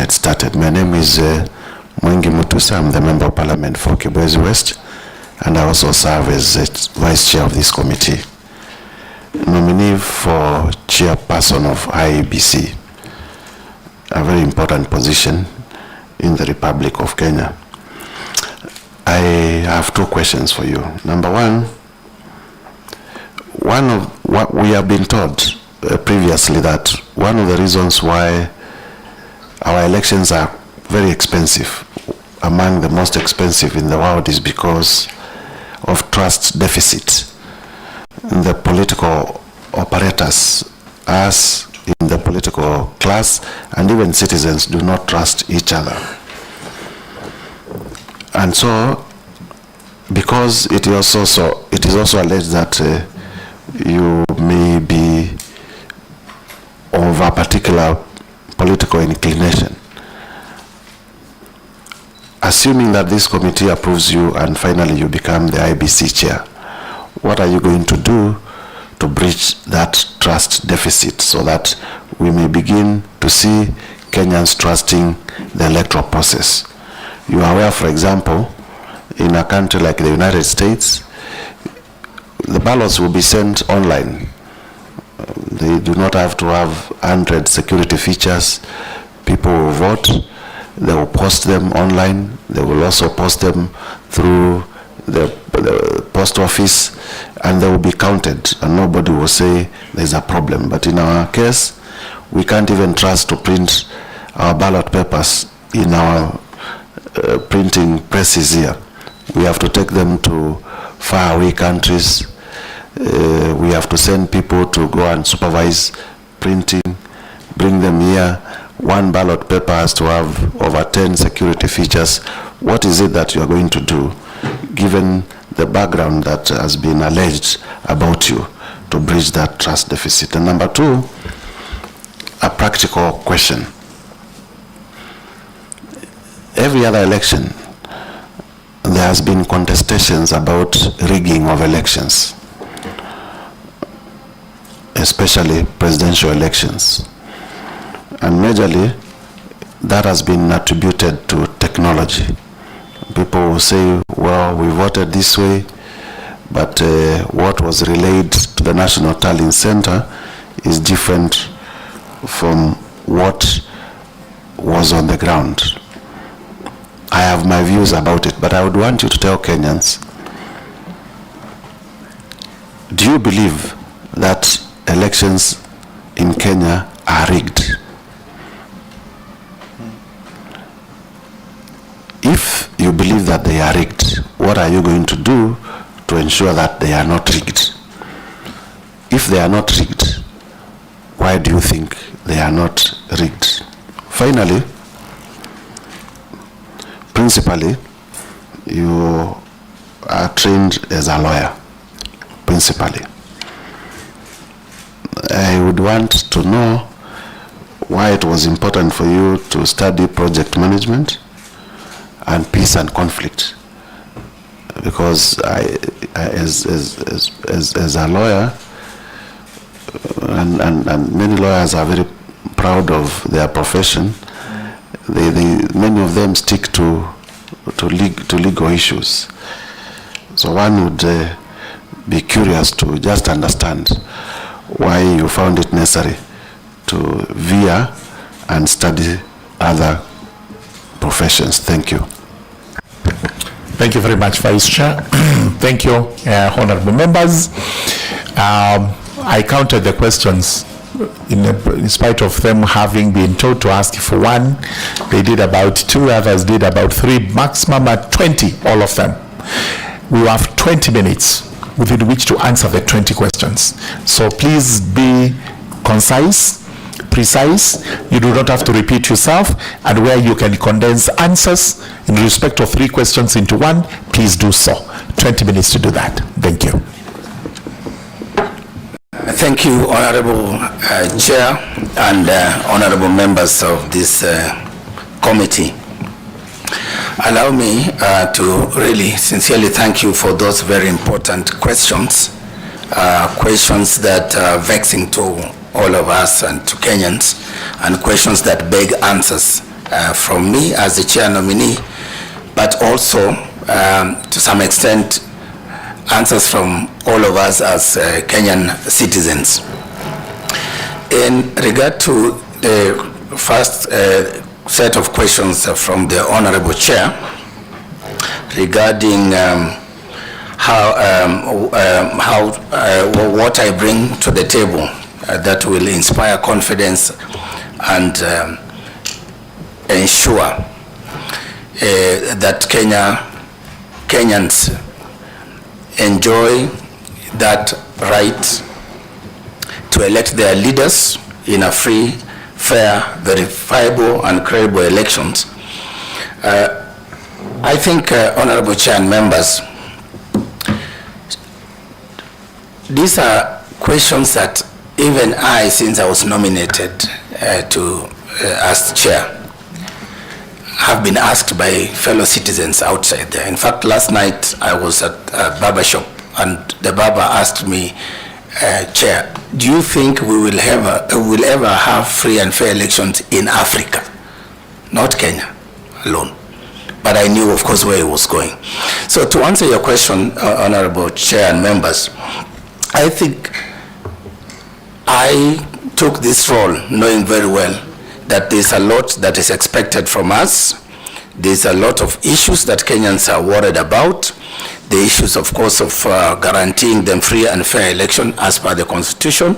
get started. My name is Mwengi Mutuse. I'm the Member of Parliament for Kibwezi West, and I also serve as Vice Chair of this committee. Nominee for Chairperson of IEBC, a very important position in the Republic of Kenya. I have two questions for you. Number one of what we have been told previously, that one of the reasons why our elections are very expensive, among the most expensive in the world, is because of trust deficit. The political operators, us in the political class, and even citizens do not trust each other. And so, because it is also alleged that you may be of a particular political inclination, assuming that this committee approves you and finally you become the IEBC chair, what are you going to do to bridge that trust deficit so that we may begin to see Kenyans trusting the electoral process? You are aware, for example, in a country like the United States, the ballots will be sent online. They do not have to have 100 security features. People will vote. They will post them online. They will also post them through the post office, and they will be counted, and nobody will say there's a problem. But in our case, we can't even trust to print our ballot papers in our printing presses here. We have to take them to faraway countries. We have to send people to go and supervise printing, bring them here. One ballot paper has to have over 10 security features. What is it that you are going to do, given the background that has been alleged about you, to bridge that trust deficit? And number two, a practical question. Every other election, there has been contestations about rigging of elections, especially presidential elections. And majorly, that has been attributed to technology. People will say, well, we voted this way, but what was relayed to the National Tallying Center is different from what was on the ground. I have my views about it, but I would want you to tell Kenyans, do you believe that elections in Kenya are rigged? If you believe that they are rigged, what are you going to do to ensure that they are not rigged? If they are not rigged, why do you think they are not rigged? Finally, principally, you are trained as a lawyer, principally. I would want to know why it was important for you to study project management and peace and conflict, because as a lawyer, and many lawyers are very proud of their profession, many of them stick to legal issues. So one would be curious to just understand why you found it necessary to veer and study other professions. Thank you. Thank you very much, Vice Chair. Thank you, honorable members. I counted the questions. In spite of them having been told to ask for one, they did about 2, others did about 3, maximum at 20, all of them. We have 20 minutes within which to answer the 20 questions. So please be concise, precise. You do not have to repeat yourself, and where you can condense answers in respect of 3 questions into one, please do so. 20 minutes to do that. Thank you. Thank you, Honorable Chair and Honorable members of this committee. Allow me to really sincerely thank you for those very important questions, questions that are vexing to all of us and to Kenyans, and questions that beg answers from me as the chair nominee, but also to some extent answers from all of us as Kenyan citizens. In regard to the first set of questions from the Honorable Chair regarding what I bring to the table that will inspire confidence and ensure that Kenyans enjoy that right to elect their leaders in a free, fair, verifiable and credible elections. I think, Honorable Chair and members, these are questions that even I, since I was nominated as chair, have been asked by fellow citizens outside there. In fact, last night I was at a barber shop and the barber asked me, Chair, do you think we will ever have free and fair elections in Africa? Not Kenya alone. But I knew, of course, where he was going. So to answer your question, Honorable Chair and members, I think I took this role knowing very well that there's a lot that is expected from us. There's a lot of issues that Kenyans are worried about. The issues, of course, of guaranteeing them free and fair election as per the Constitution.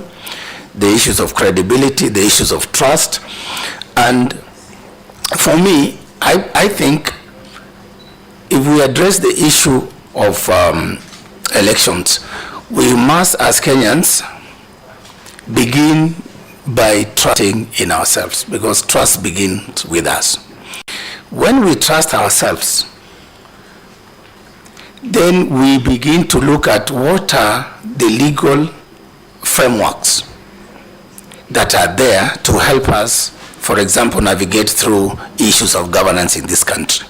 The issues of credibility, the issues of trust. And for me, I think if we address the issue of elections, we must, as Kenyans, begin by trusting in ourselves, because trust begins with us. When we trust ourselves, then we begin to look at what are the legal frameworks that are there to help us, for example, navigate through issues of governance in this country.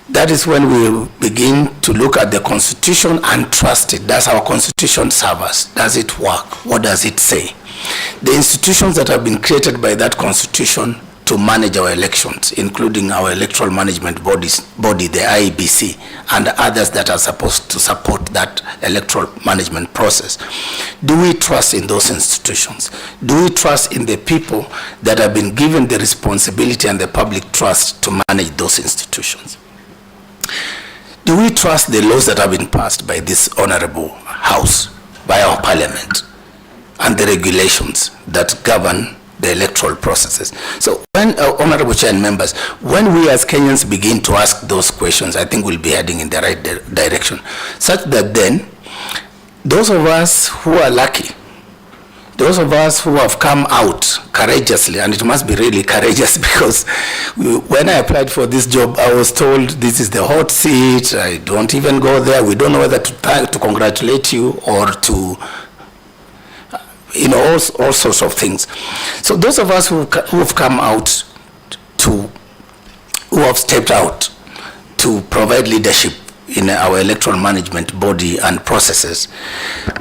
That is when we begin to look at the Constitution and trust it. Does our Constitution serve us? Does it work? What does it say? The institutions that have been created by that Constitution to manage our elections, including our electoral management body, the IEBC, and others that are supposed to support that electoral management process. Do we trust in those institutions? Do we trust in the people that have been given the responsibility and the public trust to manage those institutions? Do we trust the laws that have been passed by this honorable house, by our parliament, and the regulations that govern the electoral processes? So when, Honorable Chair and members, when we as Kenyans begin to ask those questions, I think we'll be heading in the right direction, such that then those of us who are lucky, those of us who have come out courageously, and it must be really courageous, because when I applied for this job, I was told this is the hot seat, I don't even go there, we don't know whether to congratulate you or to, you know, all sorts of things. So those of us who have come out who have stepped out to provide leadership in our electoral management body and processes,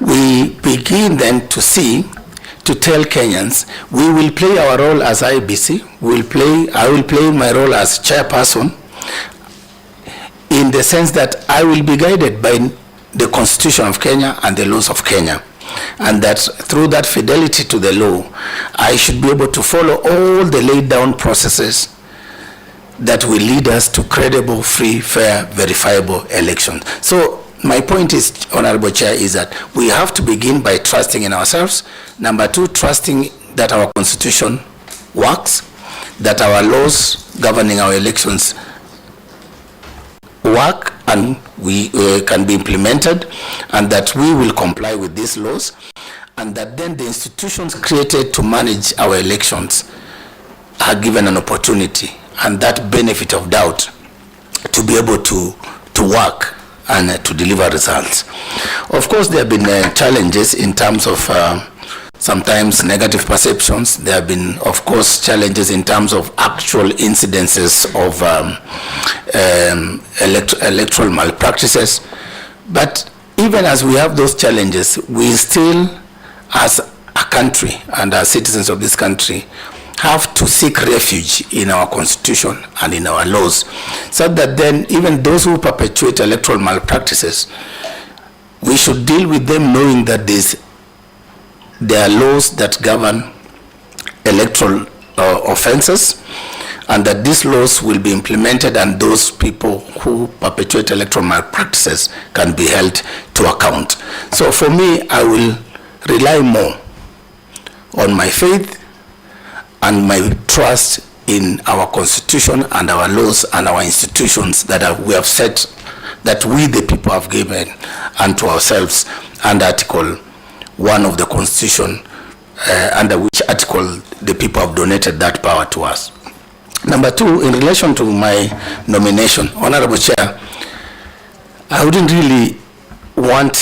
we begin then to tell Kenyans, we will play our role as IEBC, I will play my role as chairperson, in the sense that I will be guided by the Constitution of Kenya and the laws of Kenya. And that through that fidelity to the law, I should be able to follow all the laid down processes that will lead us to credible, free, fair, verifiable elections. So my point is, Honorable Chair, is that we have to begin by trusting in ourselves. Number two, trusting that our Constitution works, that our laws governing our elections work and we can be implemented, and that we will comply with these laws, and that then the institutions created to manage our elections are given an opportunity and that benefit of doubt to be able to work and to deliver results. Of course, there have been challenges in terms of sometimes negative perceptions. There have been, of course, challenges in terms of actual incidences of electoral malpractices. But even as we have those challenges, we still, as a country and as citizens of this country, have to seek refuge in our constitution and in our laws, so that then even those who perpetuate electoral malpractices, we should deal with them knowing that there are laws that govern electoral offenses, and that these laws will be implemented, and those people who perpetuate electoral malpractices can be held to account. So for me, I will rely more on my faith and my trust in our constitution and our laws and our institutions that we have set, that we the people have given unto ourselves, and Article 1 of the Constitution, under which article the people have donated that power to us. Number 2, in relation to my nomination, Honorable Chair, I wouldn't really want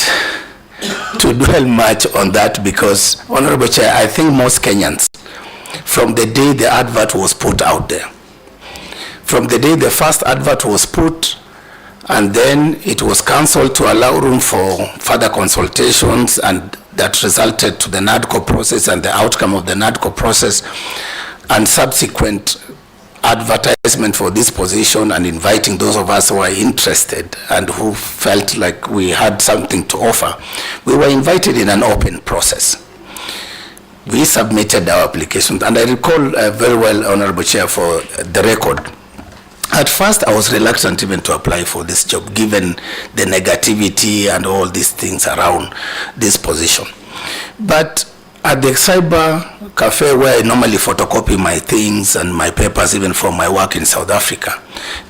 to dwell much on that, because, Honorable Chair, I think most Kenyans, from the day the advert was put out there, from the day the first advert was put, and then it was cancelled to allow room for further consultations, and that resulted to the NADCO process and the outcome of the NADCO process, and subsequent advertisement for this position, and inviting those of us who are interested and who felt like we had something to offer. We were invited in an open process. We submitted our applications, and I recall very well, Honorable Chair, for the record, at first I was reluctant even to apply for this job, given the negativity and all these things around this position. But at the cyber cafe, where I normally photocopy my things and my papers, even for my work in South Africa,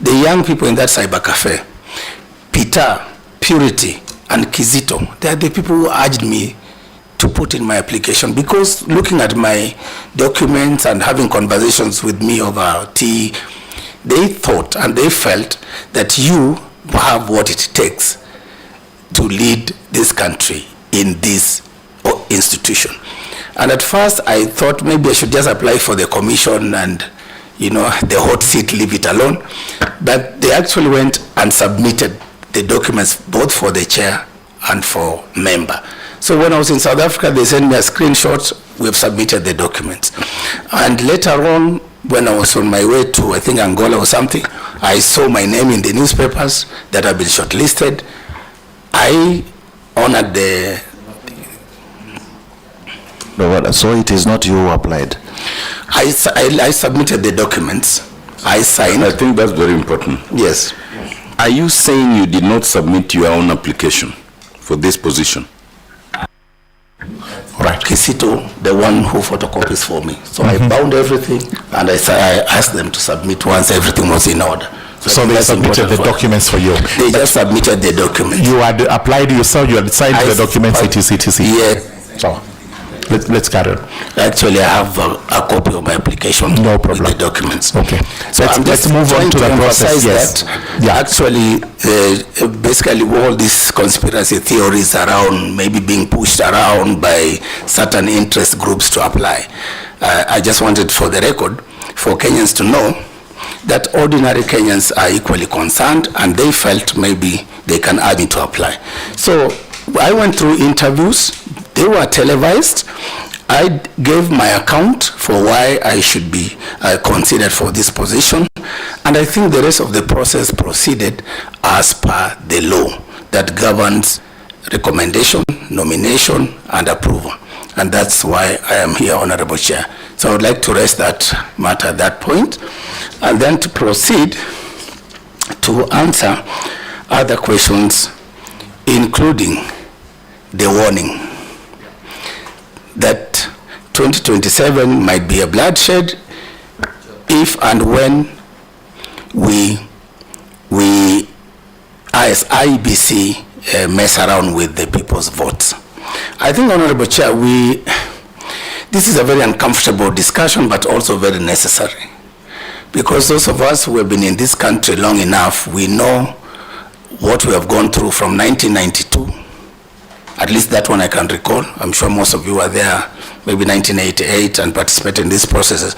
the young people in that cyber cafe, Peter, Purity, and Kizito, they are the people who urged me to put in my application, because looking at my documents and having conversations with me over tea, they thought and they felt that you have what it takes to lead this country in this institution. And at first I thought maybe I should just apply for the commission and, you know, the hot seat, leave it alone. But they actually went and submitted the documents both for the chair and for member. So when I was in South Africa, they sent me a screenshot. We've submitted the documents. And later on, when I was on my way to, I think, Angola or something, I saw my name in the newspapers that I've been shortlisted. I honored the... So it is not you who applied? I submitted the documents. I signed. I think that's very important. Yes. Are you saying you did not submit your own application for this position? Right. Kisito, the one who photocopies for me. So I bound everything, and I asked them to submit once everything was in order. So they submitted the documents for you? They just submitted the documents. You had applied yourself, you had signed the documents, etc. Yes. So let's carry on. Actually, I have a copy of my application. No problem. With the documents. Okay. So let's move on to the process. Yes. Actually, basically, all these conspiracy theories around maybe being pushed around by certain interest groups to apply. I just wanted, for the record, for Kenyans to know that ordinary Kenyans are equally concerned, and they felt maybe they can urge me to apply. So I went through interviews. They were televised. I gave my account for why I should be considered for this position, and I think the rest of the process proceeded as per the law that governs recommendation, nomination, and approval. And that's why I am here, Honorable Chair. So I would like to rest that matter at that point, and then to proceed to answer other questions, including the warning that 2027 might be a bloodshed if and when we as IEBC mess around with the people's votes. I think, Honorable Chair, this is a very uncomfortable discussion, but also very necessary, because those of us who have been in this country long enough, we know what we have gone through from 1992. At least that one I can recall. I'm sure most of you are there, maybe 1988, and participated in these processes.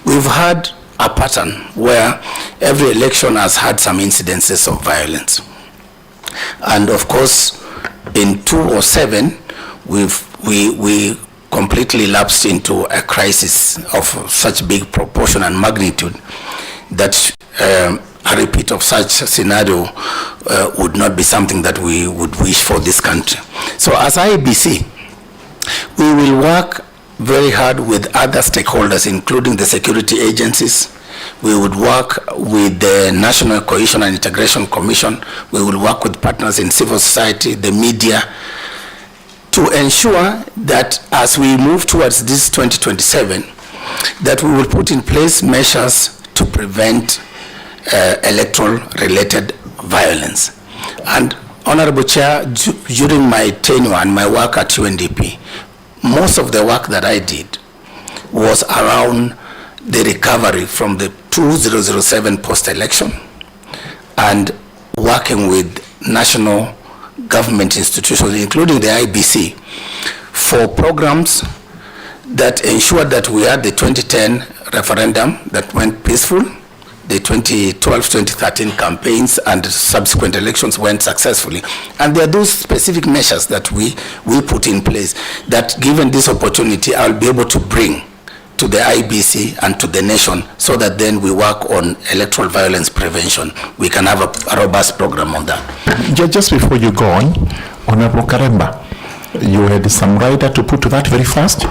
We've had a pattern where every election has had some incidences of violence. And of course, in 2007, we completely lapsed into a crisis of such big proportion and magnitude that a repeat of such scenario would not be something that we would wish for this country. So as IEBC, we will work very hard with other stakeholders, including the security agencies. We would work with the National Cohesion and Integration Commission. We will work with partners in civil society, the media, to ensure that as we move towards this 2027, that we will put in place measures to prevent electoral-related violence. And Honorable Chair, during my tenure and my work at UNDP, most of the work that I did was around the recovery from the 2007 post-election and working with national government institutions, including the IEBC, for programs that ensured that we had the 2010 referendum that went peaceful, the 2012-2013 campaigns and subsequent elections went successfully. And there are those specific measures that we put in place that, given this opportunity, I'll be able to bring to the IEBC and to the nation, so that then we work on electoral violence prevention. We can have a robust program on that. Just before you go on, Honorable Karemba, you had some rider to put to that very fast?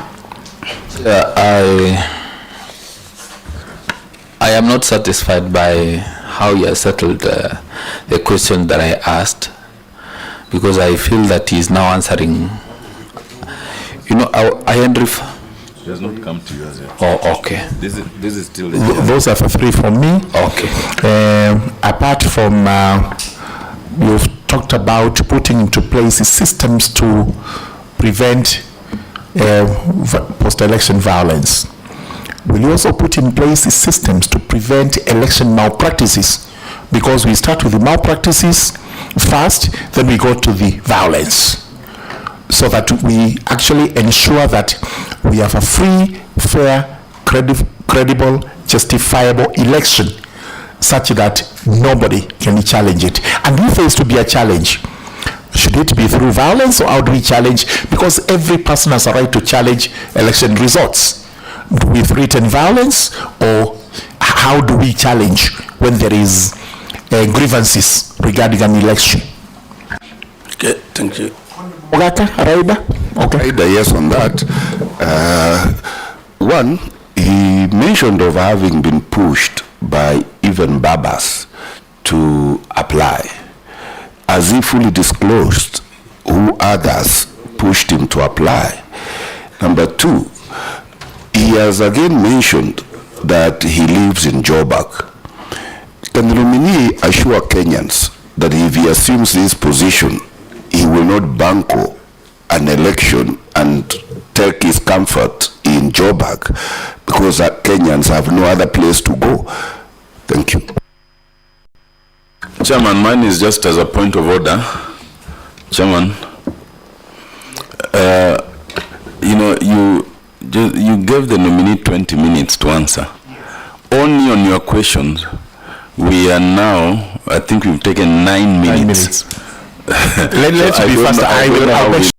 I am not satisfied by how you have settled the question that I asked, because I feel that he is now answering. You know, It has not come to you as yet. Oh, okay. This is still the Those are for free from me. Okay. Apart from, you've talked about putting into place systems to prevent post-election violence. Will you also put in place systems to prevent election malpractices? Because we start with the malpractices first, then we go to the violence, so that we actually ensure that we have a free, fair, credible, justifiable election, such that nobody can challenge it. And if there is to be a challenge, should it be through violence, or how do we challenge? Because every person has a right to challenge election results. With written violence, or how do we challenge when there is grievances regarding an election? Okay, thank you. Ogata, Raida? Okay. Raida, yes, on that. One, he mentioned of having been pushed by even Babas to apply, as he fully disclosed who others pushed him to apply. Number two, he has again mentioned that he lives in Joburg. Can the nominee assure Kenyans that if he assumes this position, he will not banco an election and take his comfort in Joburg, because Kenyans have no other place to go? Thank you. Chairman, mine is just as a point of order. Chairman, you know, you gave the nominee 20 minutes to answer. Only on your questions, we are now, I think we've taken 9 minutes. 9 minutes. Let's be faster. I will